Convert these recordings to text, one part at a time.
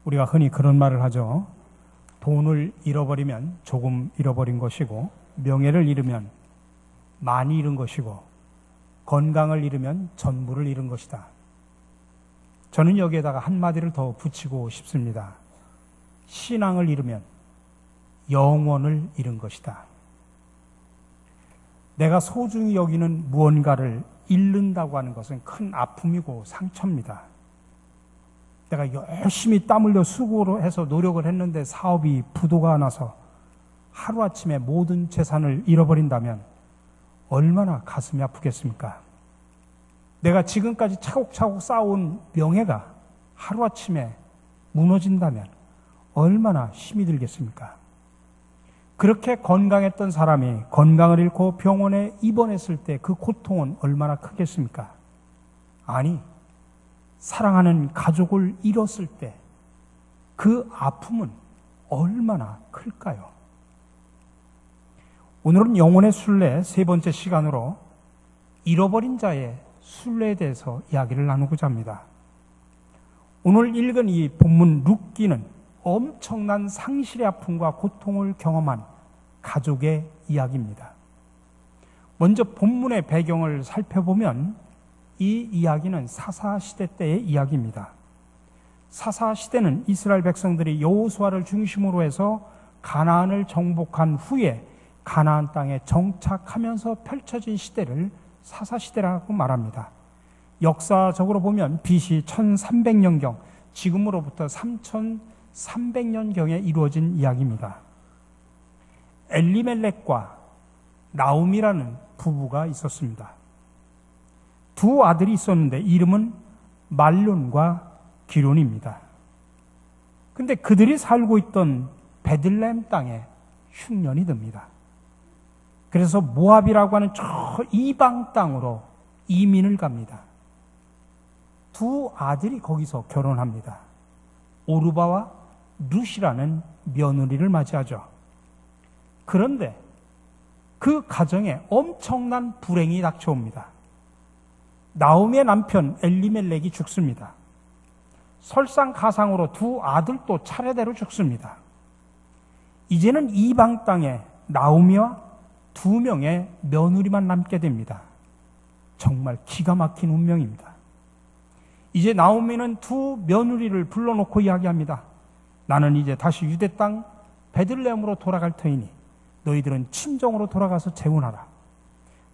우리가 흔히 그런 말을 하죠. 돈을 잃어버리면 조금 잃어버린 것이고, 명예를 잃으면 많이 잃은 것이고, 건강을 잃으면 전부를 잃은 것이다. 저는 여기에다가 한마디를 더 붙이고 싶습니다. 신앙을 잃으면 영혼을 잃은 것이다. 내가 소중히 여기는 무언가를 잃는다고 하는 것은 큰 아픔이고 상처입니다. 내가 열심히 땀 흘려 수고를 해서 노력을 했는데 사업이 부도가 나서 하루아침에 모든 재산을 잃어버린다면 얼마나 가슴이 아프겠습니까? 내가 지금까지 차곡차곡 쌓아온 명예가 하루아침에 무너진다면 얼마나 힘이 들겠습니까? 그렇게 건강했던 사람이 건강을 잃고 병원에 입원했을 때 그 고통은 얼마나 크겠습니까? 아니, 사랑하는 가족을 잃었을 때 그 아픔은 얼마나 클까요? 오늘은 영혼의 순례 세 번째 시간으로 잃어버린 자의 순례에 대해서 이야기를 나누고자 합니다. 오늘 읽은 이 본문 룻기는 엄청난 상실의 아픔과 고통을 경험한 가족의 이야기입니다. 먼저 본문의 배경을 살펴보면 이 이야기는 사사시대 때의 이야기입니다. 사사시대는 이스라엘 백성들이 여호수아를 중심으로 해서 가나안을 정복한 후에 가나안 땅에 정착하면서 펼쳐진 시대를 사사시대라고 말합니다. 역사적으로 보면 BC 1300년경, 지금으로부터 3300년경에 이루어진 이야기입니다. 엘리멜렉과 나움이라는 부부가 있었습니다. 두 아들이 있었는데 이름은 말론과 기론입니다. 근데 그들이 살고 있던 베들레헴 땅에 흉년이 듭니다. 그래서 모압이라고 하는 저 이방 땅으로 이민을 갑니다. 두 아들이 거기서 결혼합니다. 오르바와 룻이라는 며느리를 맞이하죠. 그런데 그 가정에 엄청난 불행이 닥쳐옵니다. 나오미의 남편 엘리멜렉이 죽습니다. 설상가상으로 두 아들도 차례대로 죽습니다. 이제는 이방 땅에 나오미와 두 명의 며느리만 남게 됩니다. 정말 기가 막힌 운명입니다. 이제 나오미는 두 며느리를 불러놓고 이야기합니다. 나는 이제 다시 유대 땅 베들레헴으로 돌아갈 터이니 너희들은 친정으로 돌아가서 재혼하라.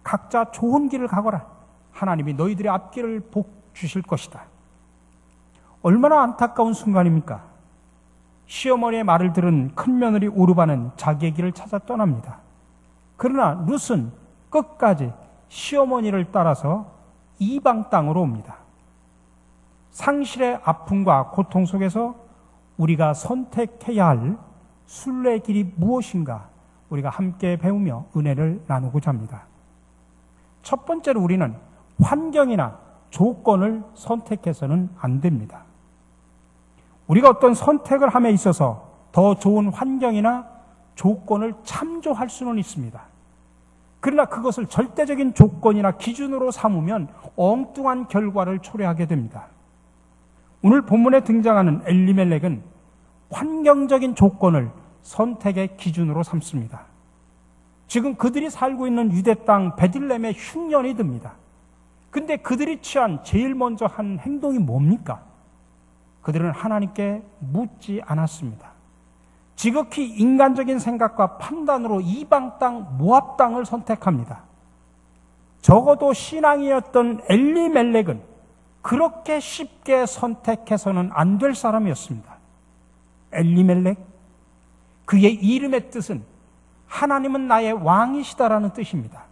각자 좋은 길을 가거라. 하나님이 너희들의 앞길을 복 주실 것이다. 얼마나 안타까운 순간입니까? 시어머니의 말을 들은 큰며느리 오르바는 자기의 길을 찾아 떠납니다. 그러나 룻은 끝까지 시어머니를 따라서 이방 땅으로 옵니다. 상실의 아픔과 고통 속에서 우리가 선택해야 할 순례의 길이 무엇인가 우리가 함께 배우며 은혜를 나누고자 합니다. 첫 번째로 우리는 환경이나 조건을 선택해서는 안 됩니다. 우리가 어떤 선택을 함에 있어서 더 좋은 환경이나 조건을 참조할 수는 있습니다. 그러나 그것을 절대적인 조건이나 기준으로 삼으면 엉뚱한 결과를 초래하게 됩니다. 오늘 본문에 등장하는 엘리멜렉은 환경적인 조건을 선택의 기준으로 삼습니다. 지금 그들이 살고 있는 유대 땅 베들레헴에 흉년이 듭니다. 근데 그들이 취한 제일 먼저 한 행동이 뭡니까? 그들은 하나님께 묻지 않았습니다. 지극히 인간적인 생각과 판단으로 이방 땅 모압 땅을 선택합니다. 적어도 신앙이었던 엘리멜렉은 그렇게 쉽게 선택해서는 안 될 사람이었습니다. 엘리멜렉, 그의 이름의 뜻은 하나님은 나의 왕이시다라는 뜻입니다.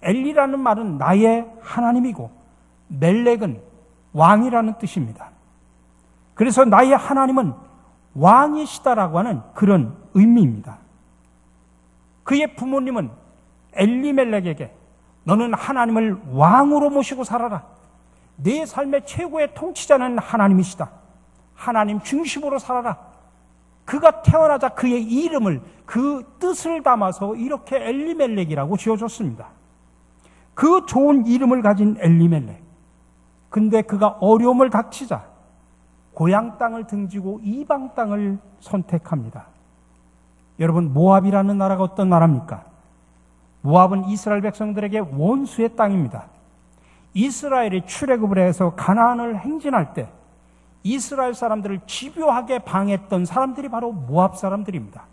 엘리라는 말은 나의 하나님이고 멜렉은 왕이라는 뜻입니다. 그래서 나의 하나님은 왕이시다라고 하는 그런 의미입니다. 그의 부모님은 엘리멜렉에게 너는 하나님을 왕으로 모시고 살아라. 내 삶의 최고의 통치자는 하나님이시다. 하나님 중심으로 살아라. 그가 태어나자 그의 이름을, 그 뜻을 담아서 이렇게 엘리멜렉이라고 지어줬습니다. 그 좋은 이름을 가진 엘리멜렉. 근데 그가 어려움을 닥치자 고향 땅을 등지고 이방 땅을 선택합니다. 여러분, 모압이라는 나라가 어떤 나라입니까? 모압은 이스라엘 백성들에게 원수의 땅입니다. 이스라엘이 출애굽을 해서 가나안을 행진할 때 이스라엘 사람들을 집요하게 방해했던 사람들이 바로 모압 사람들입니다.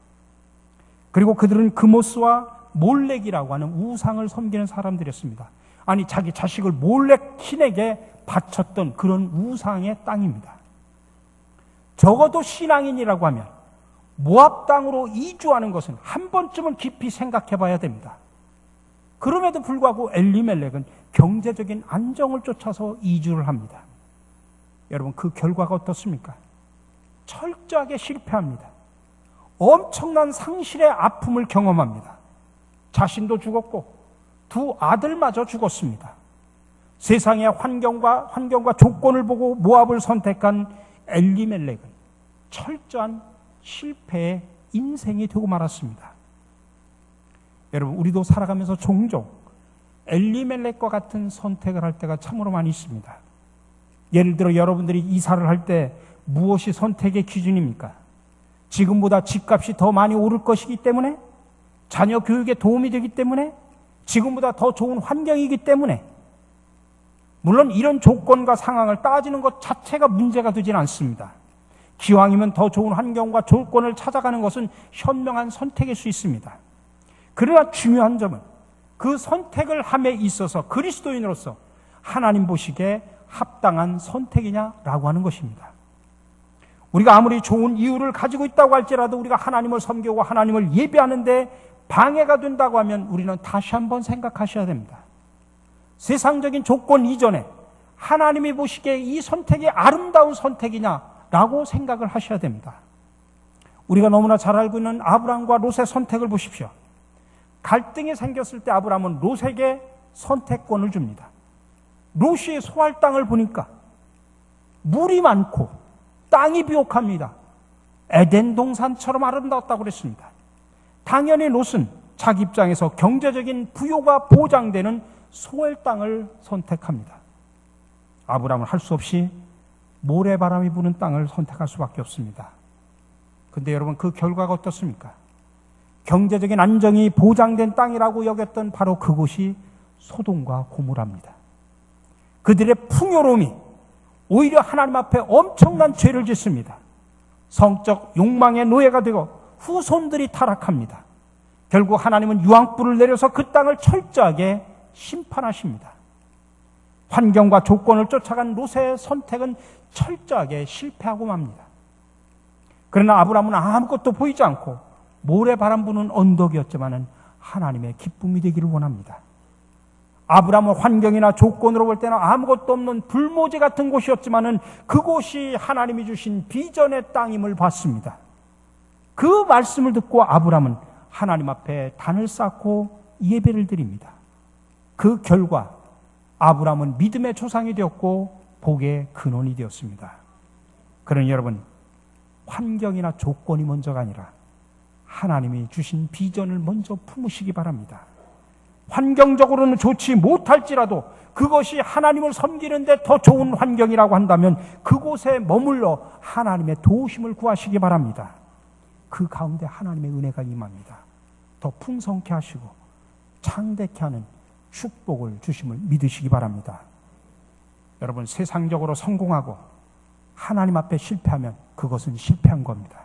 그리고 그들은 그모스와 몰렉이라고 하는 우상을 섬기는 사람들이었습니다. 아니, 자기 자식을 몰렉 신에게 바쳤던 그런 우상의 땅입니다. 적어도 신앙인이라고 하면 모압 땅으로 이주하는 것은 한 번쯤은 깊이 생각해 봐야 됩니다. 그럼에도 불구하고 엘리멜렉은 경제적인 안정을 쫓아서 이주를 합니다. 여러분, 그 결과가 어떻습니까? 철저하게 실패합니다. 엄청난 상실의 아픔을 경험합니다. 자신도 죽었고 두 아들마저 죽었습니다. 세상의 환경과 조건을 보고 모압을 선택한 엘리멜렉은 철저한 실패의 인생이 되고 말았습니다. 여러분, 우리도 살아가면서 종종 엘리멜렉과 같은 선택을 할 때가 참으로 많이 있습니다. 예를 들어 여러분들이 이사를 할 때 무엇이 선택의 기준입니까? 지금보다 집값이 더 많이 오를 것이기 때문에? 자녀 교육에 도움이 되기 때문에? 지금보다 더 좋은 환경이기 때문에? 물론 이런 조건과 상황을 따지는 것 자체가 문제가 되지는 않습니다. 기왕이면 더 좋은 환경과 조건을 찾아가는 것은 현명한 선택일 수 있습니다. 그러나 중요한 점은 그 선택을 함에 있어서 그리스도인으로서 하나님 보시기에 합당한 선택이냐라고 하는 것입니다. 우리가 아무리 좋은 이유를 가지고 있다고 할지라도 우리가 하나님을 섬기고 하나님을 예배하는데 방해가 된다고 하면 우리는 다시 한번 생각하셔야 됩니다. 세상적인 조건 이전에 하나님이 보시기에 이 선택이 아름다운 선택이냐라고 생각을 하셔야 됩니다. 우리가 너무나 잘 알고 있는 아브람과 롯의 선택을 보십시오. 갈등이 생겼을 때 아브람은 롯에게 선택권을 줍니다. 롯이 소할 땅을 보니까 물이 많고 땅이 비옥합니다. 에덴 동산처럼 아름다웠다고 그랬습니다. 당연히 롯은 자기 입장에서 경제적인 부요가 보장되는 소엘 땅을 선택합니다. 아브람은 할 수 없이 모래바람이 부는 땅을 선택할 수밖에 없습니다. 근데 여러분, 그 결과가 어떻습니까? 경제적인 안정이 보장된 땅이라고 여겼던 바로 그곳이 소돔과 고모라입니다. 그들의 풍요로움이 오히려 하나님 앞에 엄청난 죄를 짓습니다. 성적 욕망의 노예가 되고 후손들이 타락합니다. 결국 하나님은 유황불을 내려서 그 땅을 철저하게 심판하십니다. 환경과 조건을 쫓아간 롯의 선택은 철저하게 실패하고 맙니다. 그러나 아브람은 아무것도 보이지 않고 모래바람 부는 언덕이었지만은 하나님의 기쁨이 되기를 원합니다. 아브람은 환경이나 조건으로 볼 때는 아무것도 없는 불모지 같은 곳이었지만은 그곳이 하나님이 주신 비전의 땅임을 봤습니다. 그 말씀을 듣고 아브람은 하나님 앞에 단을 쌓고 예배를 드립니다. 그 결과 아브람은 믿음의 조상이 되었고 복의 근원이 되었습니다. 그러니 여러분, 환경이나 조건이 먼저가 아니라 하나님이 주신 비전을 먼저 품으시기 바랍니다. 환경적으로는 좋지 못할지라도 그것이 하나님을 섬기는데 더 좋은 환경이라고 한다면 그곳에 머물러 하나님의 도우심을 구하시기 바랍니다. 그 가운데 하나님의 은혜가 임합니다. 더 풍성케 하시고 창대케 하는 축복을 주심을 믿으시기 바랍니다. 여러분, 세상적으로 성공하고 하나님 앞에 실패하면 그것은 실패한 겁니다.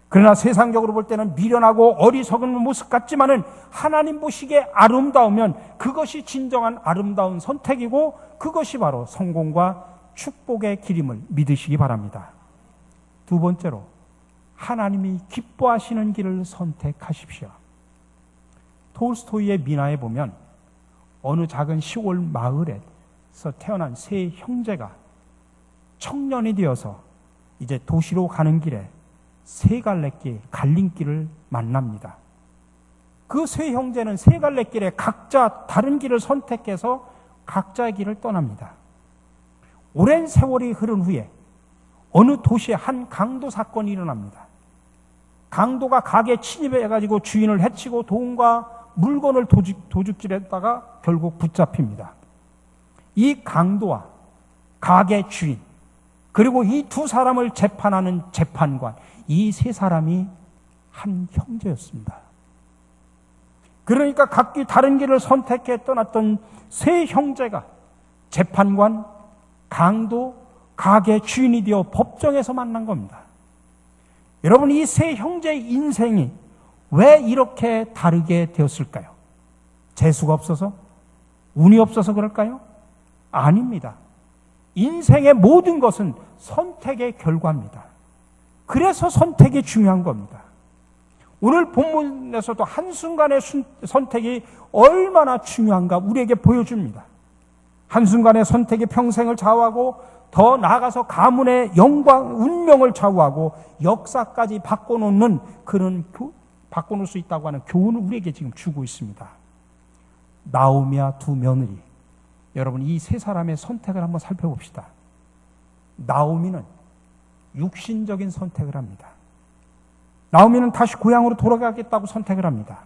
그러나 세상적으로 볼 때는 미련하고 어리석은 모습 같지만은 하나님 보시기에 아름다우면 그것이 진정한 아름다운 선택이고 그것이 바로 성공과 축복의 길임을 믿으시기 바랍니다. 두 번째로, 하나님이 기뻐하시는 길을 선택하십시오. 톨스토이의 민화에 보면 어느 작은 시골 마을에서 태어난 세 형제가 청년이 되어서 이제 도시로 가는 길에 세 갈래길, 갈림길을 만납니다. 그 세 형제는 세 갈래길에 각자 다른 길을 선택해서 각자의 길을 떠납니다. 오랜 세월이 흐른 후에 어느 도시에 한 강도 사건이 일어납니다. 강도가 가게에 침입해가지고 주인을 해치고 돈과 물건을 도둑질했다가 결국 붙잡힙니다. 이 강도와 가게 주인, 그리고 이 두 사람을 재판하는 재판관, 이 세 사람이 한 형제였습니다. 그러니까 각기 다른 길을 선택해 떠났던 세 형제가 재판관, 강도, 가게 주인이 되어 법정에서 만난 겁니다. 여러분, 이 세 형제의 인생이 왜 이렇게 다르게 되었을까요? 재수가 없어서? 운이 없어서 그럴까요? 아닙니다. 인생의 모든 것은 선택의 결과입니다. 그래서 선택이 중요한 겁니다. 오늘 본문에서도 한순간의 선택이 얼마나 중요한가 우리에게 보여줍니다. 한순간의 선택이 평생을 좌우하고 더 나아가서 가문의 영광, 운명을 좌우하고 역사까지 바꿔놓는 바꿔놓을 수 있다고 하는 교훈을 우리에게 지금 주고 있습니다. 나오미와 두 며느리, 여러분 이 세 사람의 선택을 한번 살펴봅시다. 나오미는 육신적인 선택을 합니다. 나오미는 다시 고향으로 돌아가겠다고 선택을 합니다.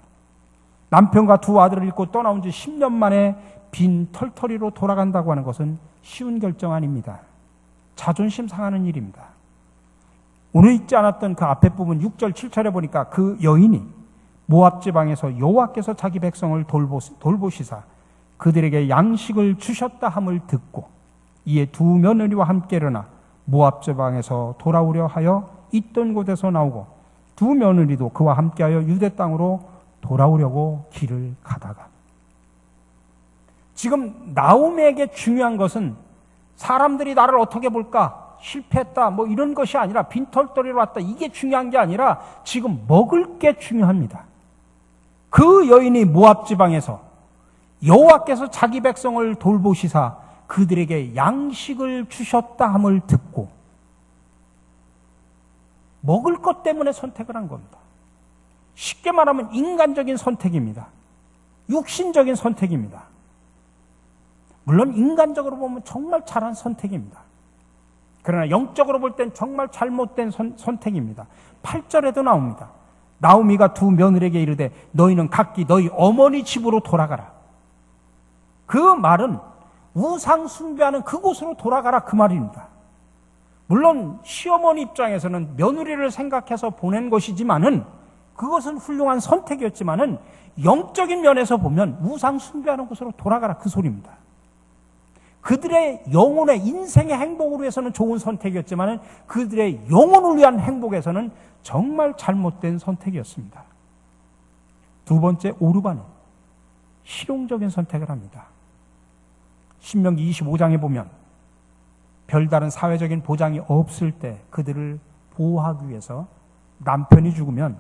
남편과 두 아들을 잃고 떠나온 지 10년 만에 빈 털터리로 돌아간다고 하는 것은 쉬운 결정 아닙니다. 자존심 상하는 일입니다. 오늘 읽지 않았던 그 앞에 부분 6절 7절에 보니까 그 여인이 모압 지방에서 여호와께서 자기 백성을 돌보시사 그들에게 양식을 주셨다 함을 듣고 이에 두 며느리와 함께 일어나 모압 지방에서 돌아오려 하여 있던 곳에서 나오고 두 며느리도 그와 함께하여 유대 땅으로 돌아오려고 길을 가다가, 지금 나오미에게 중요한 것은 사람들이 나를 어떻게 볼까, 실패했다 뭐 이런 것이 아니라, 빈털터리로 왔다 이게 중요한 게 아니라 지금 먹을 게 중요합니다. 그 여인이 모압 지방에서 여호와께서 자기 백성을 돌보시사 그들에게 양식을 주셨다 함을 듣고 먹을 것 때문에 선택을 한 겁니다. 쉽게 말하면 인간적인 선택입니다. 육신적인 선택입니다. 물론 인간적으로 보면 정말 잘한 선택입니다. 그러나 영적으로 볼 땐 정말 잘못된 선택입니다. 8절에도 나옵니다. 나오미가 두 며느리에게 이르되 너희는 각기 너희 어머니 집으로 돌아가라. 그 말은 우상 숭배하는 그곳으로 돌아가라 그 말입니다. 물론 시어머니 입장에서는 며느리를 생각해서 보낸 것이지만은 그것은 훌륭한 선택이었지만은 영적인 면에서 보면 우상 숭배하는 곳으로 돌아가라 그 소리입니다. 그들의 영혼의 인생의 행복을 위해서는 좋은 선택이었지만은 그들의 영혼을 위한 행복에서는 정말 잘못된 선택이었습니다. 두 번째, 오르바는 실용적인 선택을 합니다. 신명기 25장에 보면 별다른 사회적인 보장이 없을 때 그들을 보호하기 위해서 남편이 죽으면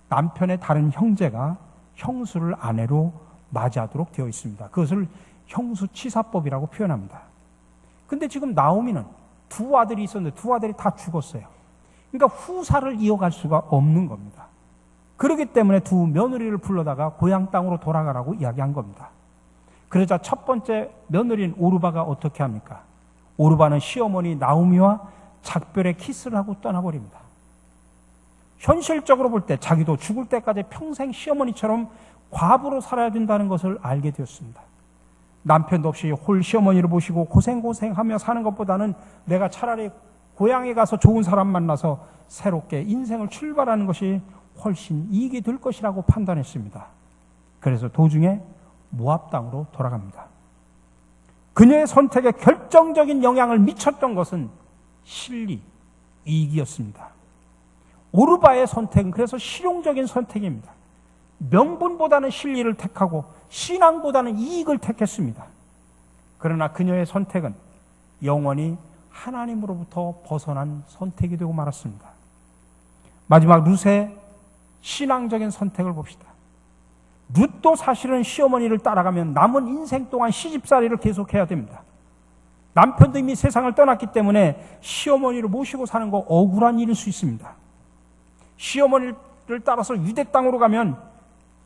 남편의 다른 형제가 형수를 아내로 맞이하도록 되어 있습니다. 그것을 형수치사법이라고 표현합니다. 근데 지금 나오미는 두 아들이 있었는데 두 아들이 다 죽었어요. 그러니까 후사를 이어갈 수가 없는 겁니다. 그렇기 때문에 두 며느리를 불러다가 고향 땅으로 돌아가라고 이야기한 겁니다. 그러자 첫 번째 며느리인 오르바가 어떻게 합니까? 오르바는 시어머니 나오미와 작별의 키스를 하고 떠나버립니다. 현실적으로 볼 때 자기도 죽을 때까지 평생 시어머니처럼 과부로 살아야 된다는 것을 알게 되었습니다. 남편도 없이 홀 시어머니를 모시고 고생하며 사는 것보다는 내가 차라리 고향에 가서 좋은 사람 만나서 새롭게 인생을 출발하는 것이 훨씬 이익이 될 것이라고 판단했습니다. 그래서 도중에 모압 땅으로 돌아갑니다. 그녀의 선택에 결정적인 영향을 미쳤던 것은 실리, 이익이었습니다. 오르바의 선택은 그래서 실용적인 선택입니다. 명분보다는 실리를 택하고 신앙보다는 이익을 택했습니다. 그러나 그녀의 선택은 영원히 하나님으로부터 벗어난 선택이 되고 말았습니다. 마지막 룻의 신앙적인 선택을 봅시다. 룻도 사실은 시어머니를 따라가면 남은 인생 동안 시집살이를 계속해야 됩니다. 남편도 이미 세상을 떠났기 때문에 시어머니를 모시고 사는 거 억울한 일일 수 있습니다. 시어머니를 따라서 유대 땅으로 가면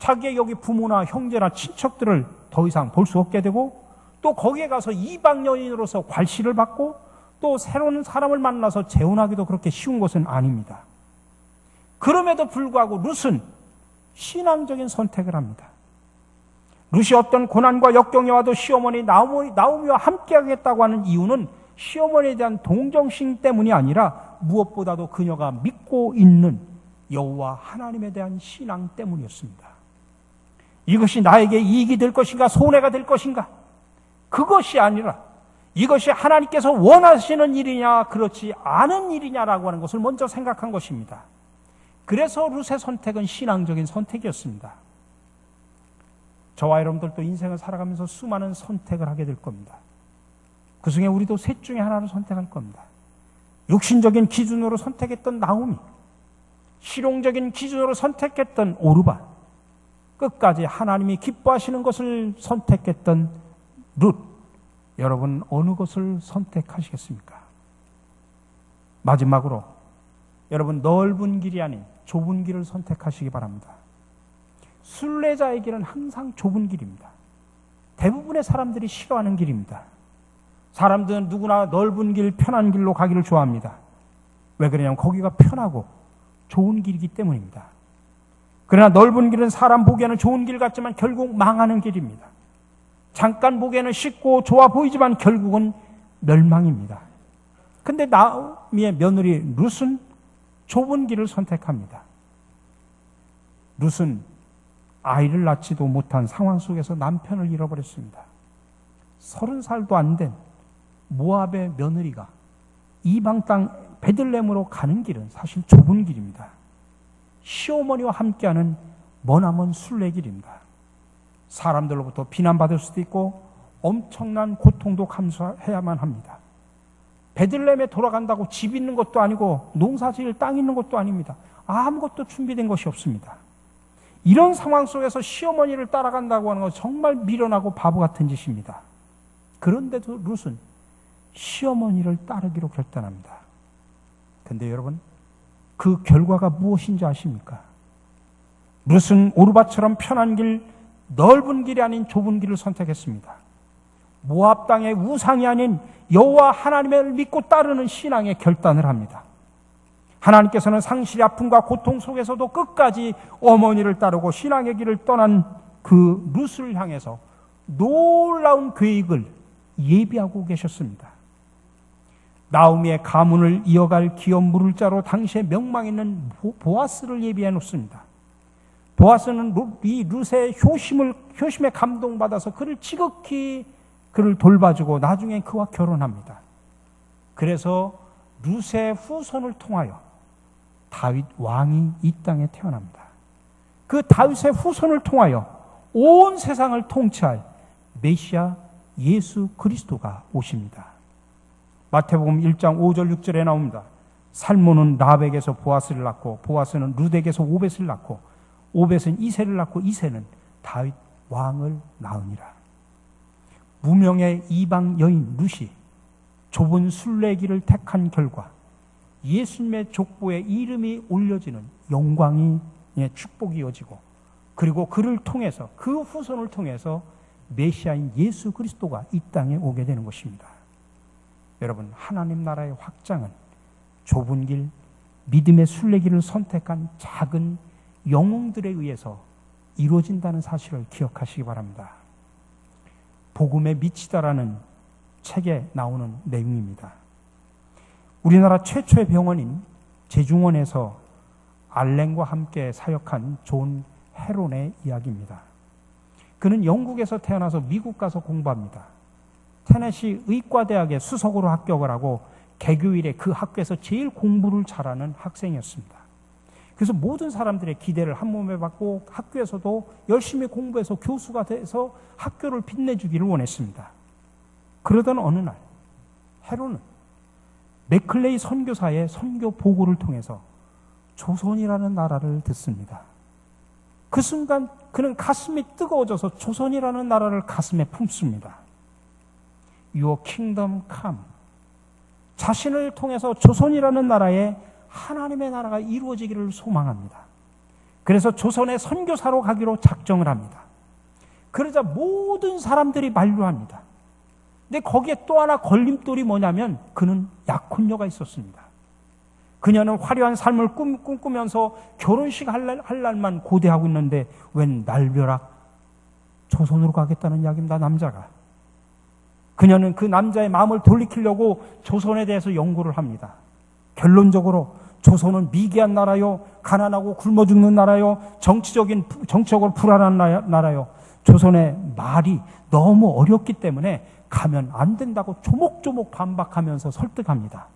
자기의 여기 부모나 형제나 친척들을 더 이상 볼 수 없게 되고, 또 거기에 가서 이방 여인으로서 괄시를 받고 또 새로운 사람을 만나서 재혼하기도 그렇게 쉬운 것은 아닙니다. 그럼에도 불구하고 룻은 신앙적인 선택을 합니다. 룻이 어떤 고난과 역경에 와도 시어머니 나오미와 함께 하겠다고 하는 이유는 시어머니에 대한 동정심 때문이 아니라 무엇보다도 그녀가 믿고 있는 여호와 하나님에 대한 신앙 때문이었습니다. 이것이 나에게 이익이 될 것인가 손해가 될 것인가, 그것이 아니라 이것이 하나님께서 원하시는 일이냐 그렇지 않은 일이냐라고 하는 것을 먼저 생각한 것입니다. 그래서 룻의 선택은 신앙적인 선택이었습니다. 저와 여러분들도 인생을 살아가면서 수많은 선택을 하게 될 겁니다. 그 중에 우리도 셋 중에 하나를 선택할 겁니다. 육신적인 기준으로 선택했던 나오미, 실용적인 기준으로 선택했던 오르바, 끝까지 하나님이 기뻐하시는 것을 선택했던 룻. 여러분 어느 것을 선택하시겠습니까? 마지막으로 여러분 넓은 길이 아닌 좁은 길을 선택하시기 바랍니다. 순례자의 길은 항상 좁은 길입니다. 대부분의 사람들이 싫어하는 길입니다. 사람들은 누구나 넓은 길, 편한 길로 가기를 좋아합니다. 왜 그러냐면 거기가 편하고 좋은 길이기 때문입니다. 그러나 넓은 길은 사람 보기에는 좋은 길 같지만 결국 망하는 길입니다. 잠깐 보기에는 쉽고 좋아 보이지만 결국은 멸망입니다. 근데 나오미의 며느리 룻은 좁은 길을 선택합니다. 룻은 아이를 낳지도 못한 상황 속에서 남편을 잃어버렸습니다. 30살도 안 된 모압의 며느리가 이방 땅 베들레헴으로 가는 길은 사실 좁은 길입니다. 시어머니와 함께하는 머나먼 순례길입니다. 사람들로부터 비난받을 수도 있고 엄청난 고통도 감수해야만 합니다. 베들레헴에 돌아간다고 집 있는 것도 아니고 농사 지을 땅 있는 것도 아닙니다. 아무것도 준비된 것이 없습니다. 이런 상황 속에서 시어머니를 따라간다고 하는 것은 정말 미련하고 바보 같은 짓입니다. 그런데도 룻은 시어머니를 따르기로 결단합니다. 그런데 여러분, 그 결과가 무엇인지 아십니까? 룻은 오르바처럼 편한 길, 넓은 길이 아닌 좁은 길을 선택했습니다. 모압 땅의 우상이 아닌 여호와 하나님을 믿고 따르는 신앙의 결단을 합니다. 하나님께서는 상실의 아픔과 고통 속에서도 끝까지 어머니를 따르고 신앙의 길을 떠난 그 룻을 향해서 놀라운 계획을 예비하고 계셨습니다. 나오미의 가문을 이어갈 기업 물을 자로 당시에 명망 있는 보아스를 예비해 놓습니다. 보아스는 이 룻의 효심에 감동받아서 그를 지극히 그를 돌봐주고 나중에 그와 결혼합니다. 그래서 룻의 후손을 통하여 다윗 왕이 이 땅에 태어납니다. 그 다윗의 후손을 통하여 온 세상을 통치할 메시아 예수 그리스도가 오십니다. 마태복음 1장 5절 6절에 나옵니다. 살몬은 라벡에서 보아스를 낳고 보아스는 룻에게서 오벳을 낳고 오벳은 이새를 낳고 이새는 다윗 왕을 낳으니라. 무명의 이방 여인 룻이 좁은 순례길을 택한 결과 예수님의 족보에 이름이 올려지는 영광이 축복이 이어지고, 그리고 그를 통해서 그 후손을 통해서 메시아인 예수 그리스도가 이 땅에 오게 되는 것입니다. 여러분, 하나님 나라의 확장은 좁은 길, 믿음의 순례길을 선택한 작은 영웅들에 의해서 이루어진다는 사실을 기억하시기 바랍니다. 복음에 미치다라는 책에 나오는 내용입니다. 우리나라 최초의 병원인 제중원에서 알렌과 함께 사역한 존 헤론의 이야기입니다. 그는 영국에서 태어나서 미국 가서 공부합니다. 테네시 의과대학에 수석으로 합격을 하고 개교일에 그 학교에서 제일 공부를 잘하는 학생이었습니다. 그래서 모든 사람들의 기대를 한 몸에 받고 학교에서도 열심히 공부해서 교수가 돼서 학교를 빛내주기를 원했습니다. 그러던 어느 날 헤론은 맥클레이 선교사의 선교 보고를 통해서 조선이라는 나라를 듣습니다. 그 순간 그는 가슴이 뜨거워져서 조선이라는 나라를 가슴에 품습니다. Your kingdom come. 자신을 통해서 조선이라는 나라에 하나님의 나라가 이루어지기를 소망합니다. 그래서 조선의 선교사로 가기로 작정을 합니다. 그러자 모든 사람들이 만류합니다. 근데 거기에 또 하나 걸림돌이 뭐냐면 그는 약혼녀가 있었습니다. 그녀는 화려한 삶을 꿈꾸면서 결혼식 할 날만 고대하고 있는데 웬 날벼락 조선으로 가겠다는 이야기입니다. 남자가. 그녀는 그 남자의 마음을 돌이키려고 조선에 대해서 연구를 합니다. 결론적으로 조선은 미개한 나라요, 가난하고 굶어 죽는 나라요, 정치적으로 불안한 나라요. 조선의 말이 너무 어렵기 때문에 가면 안 된다고 조목조목 반박하면서 설득합니다.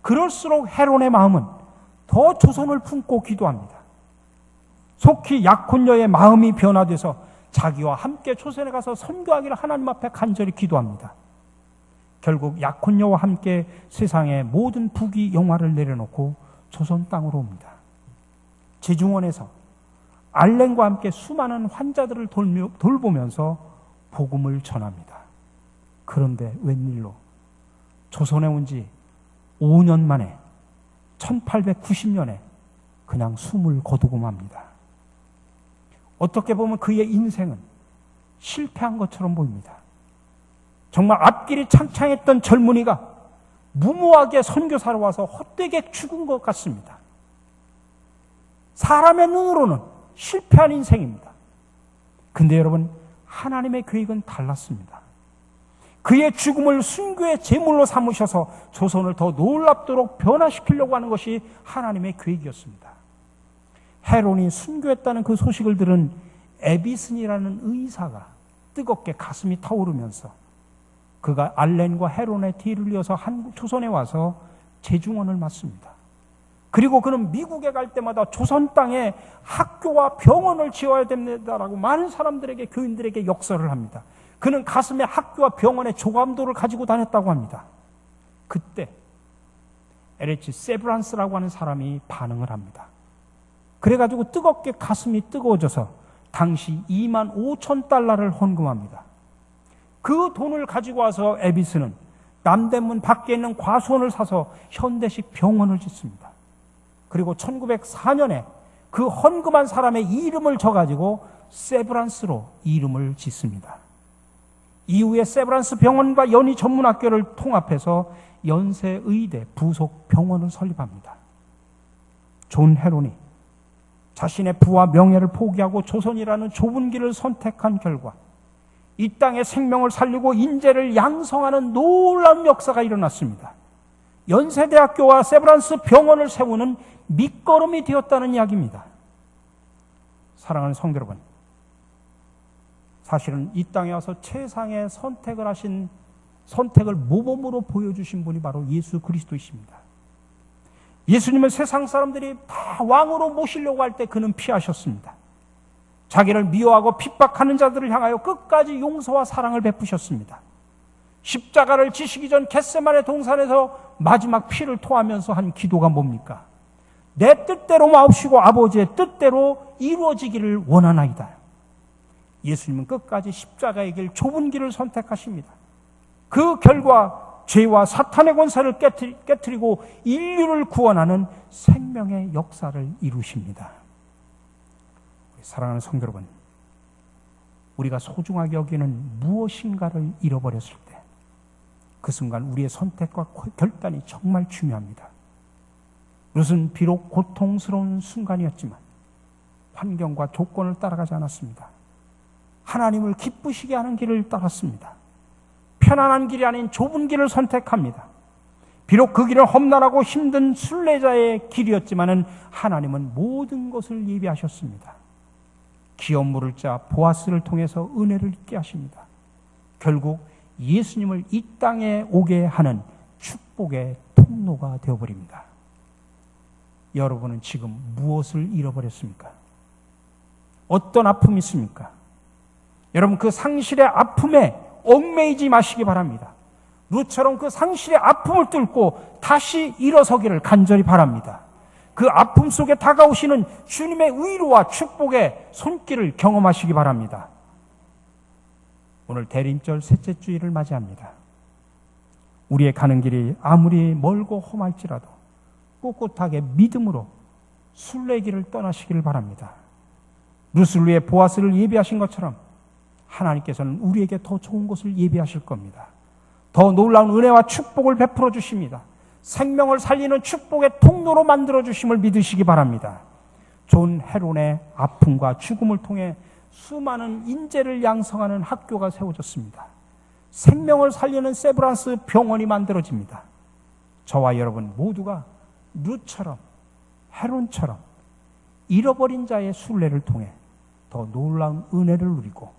그럴수록 헤론의 마음은 더 조선을 품고 기도합니다. 속히 약혼녀의 마음이 변화돼서 자기와 함께 조선에 가서 선교하기를 하나님 앞에 간절히 기도합니다. 결국 약혼녀와 함께 세상의 모든 부귀 영화를 내려놓고 조선 땅으로 옵니다. 제중원에서 알렌과 함께 수많은 환자들을 돌보면서 복음을 전합니다. 그런데 웬일로 조선에 온 지 5년 만에 1890년에 그냥 숨을 거두고 맙니다. 어떻게 보면 그의 인생은 실패한 것처럼 보입니다. 정말 앞길이 창창했던 젊은이가 무모하게 선교사로 와서 헛되게 죽은 것 같습니다. 사람의 눈으로는 실패한 인생입니다. 근데 여러분, 하나님의 계획은 달랐습니다. 그의 죽음을 순교의 제물로 삼으셔서 조선을 더 놀랍도록 변화시키려고 하는 것이 하나님의 계획이었습니다. 헤론이 순교했다는 그 소식을 들은 에비슨이라는 의사가 뜨겁게 가슴이 타오르면서 그가 알렌과 헤론의 뒤를 이어서 조선에 와서 제중원을 맡습니다. 그리고 그는 미국에 갈 때마다 조선 땅에 학교와 병원을 지어야 됩니다라고 많은 사람들에게, 교인들에게 역설을 합니다. 그는 가슴에 학교와 병원의 조감도를 가지고 다녔다고 합니다. 그때 LH 세브란스라고 하는 사람이 반응을 합니다. 그래가지고 뜨겁게 가슴이 뜨거워져서 당시 25,000달러를 헌금합니다. 그 돈을 가지고 와서 에비스는 남대문 밖에 있는 과수원을 사서 현대식 병원을 짓습니다. 그리고 1904년에 그 헌금한 사람의 이름을 적어가지고 세브란스로 이름을 짓습니다. 이후에 세브란스 병원과 연희 전문학교를 통합해서 연세의대 부속 병원을 설립합니다. 존 헤론이 자신의 부와 명예를 포기하고 조선이라는 좁은 길을 선택한 결과 이 땅의 생명을 살리고 인재를 양성하는 놀라운 역사가 일어났습니다. 연세대학교와 세브란스 병원을 세우는 밑거름이 되었다는 이야기입니다. 사랑하는 성도 여러분, 사실은 이 땅에 와서 최상의 선택을 모범으로 보여주신 분이 바로 예수 그리스도이십니다. 예수님은 세상 사람들이 다 왕으로 모시려고 할 때 그는 피하셨습니다. 자기를 미워하고 핍박하는 자들을 향하여 끝까지 용서와 사랑을 베푸셨습니다. 십자가를 지시기 전 겟세마네 동산에서 마지막 피를 토하면서 한 기도가 뭡니까? 내 뜻대로 마옵시고 아버지의 뜻대로 이루어지기를 원하나이다. 예수님은 끝까지 십자가의 길, 좁은 길을 선택하십니다. 그 결과 죄와 사탄의 권세를 깨트리고 인류를 구원하는 생명의 역사를 이루십니다. 사랑하는 성도 여러분, 우리가 소중하게 여기는 무엇인가를 잃어버렸을 때 그 순간 우리의 선택과 결단이 정말 중요합니다. 룻은 비록 고통스러운 순간이었지만 환경과 조건을 따라가지 않았습니다. 하나님을 기쁘시게 하는 길을 따랐습니다. 편안한 길이 아닌 좁은 길을 선택합니다. 비록 그 길은 험난하고 힘든 순례자의 길이었지만 하나님은 모든 것을 예비하셨습니다. 기업 물을 자 보아스를 통해서 은혜를 있게 하십니다. 결국 예수님을 이 땅에 오게 하는 축복의 통로가 되어버립니다. 여러분은 지금 무엇을 잃어버렸습니까? 어떤 아픔이 있습니까? 여러분, 그 상실의 아픔에 얽매이지 마시기 바랍니다. 룻처럼 그 상실의 아픔을 뚫고 다시 일어서기를 간절히 바랍니다. 그 아픔 속에 다가오시는 주님의 위로와 축복의 손길을 경험하시기 바랍니다. 오늘 대림절 셋째 주일을 맞이합니다. 우리의 가는 길이 아무리 멀고 험할지라도 꿋꿋하게 믿음으로 순례길을 떠나시기를 바랍니다. 룻을 위해 보아스를 예비하신 것처럼 하나님께서는 우리에게 더 좋은 것을 예비하실 겁니다. 더 놀라운 은혜와 축복을 베풀어 주십니다. 생명을 살리는 축복의 통로로 만들어 주심을 믿으시기 바랍니다. 존 헤론의 아픔과 죽음을 통해 수많은 인재를 양성하는 학교가 세워졌습니다. 생명을 살리는 세브란스 병원이 만들어집니다. 저와 여러분 모두가 룻처럼, 헤론처럼 잃어버린 자의 순례를 통해 더 놀라운 은혜를 누리고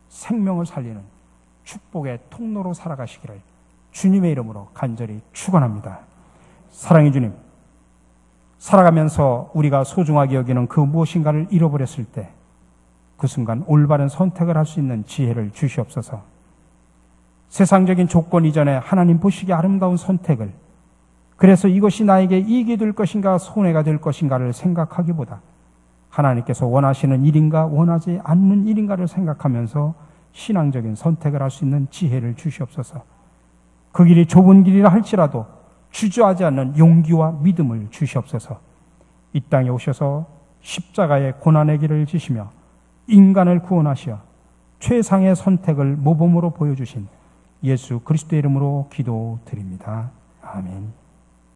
생명을 살리는 축복의 통로로 살아가시기를 주님의 이름으로 간절히 축원합니다. 사랑의 주님, 살아가면서 우리가 소중하게 여기는 그 무엇인가를 잃어버렸을 때 그 순간 올바른 선택을 할 수 있는 지혜를 주시옵소서. 세상적인 조건 이전에 하나님 보시기에 아름다운 선택을, 그래서 이것이 나에게 이익이 될 것인가 손해가 될 것인가를 생각하기보다 하나님께서 원하시는 일인가 원하지 않는 일인가를 생각하면서 신앙적인 선택을 할 수 있는 지혜를 주시옵소서. 그 길이 좁은 길이라 할지라도 주저하지 않는 용기와 믿음을 주시옵소서. 이 땅에 오셔서 십자가의 고난의 길을 지시며 인간을 구원하시어 최상의 선택을 모범으로 보여주신 예수 그리스도의 이름으로 기도드립니다. 아멘.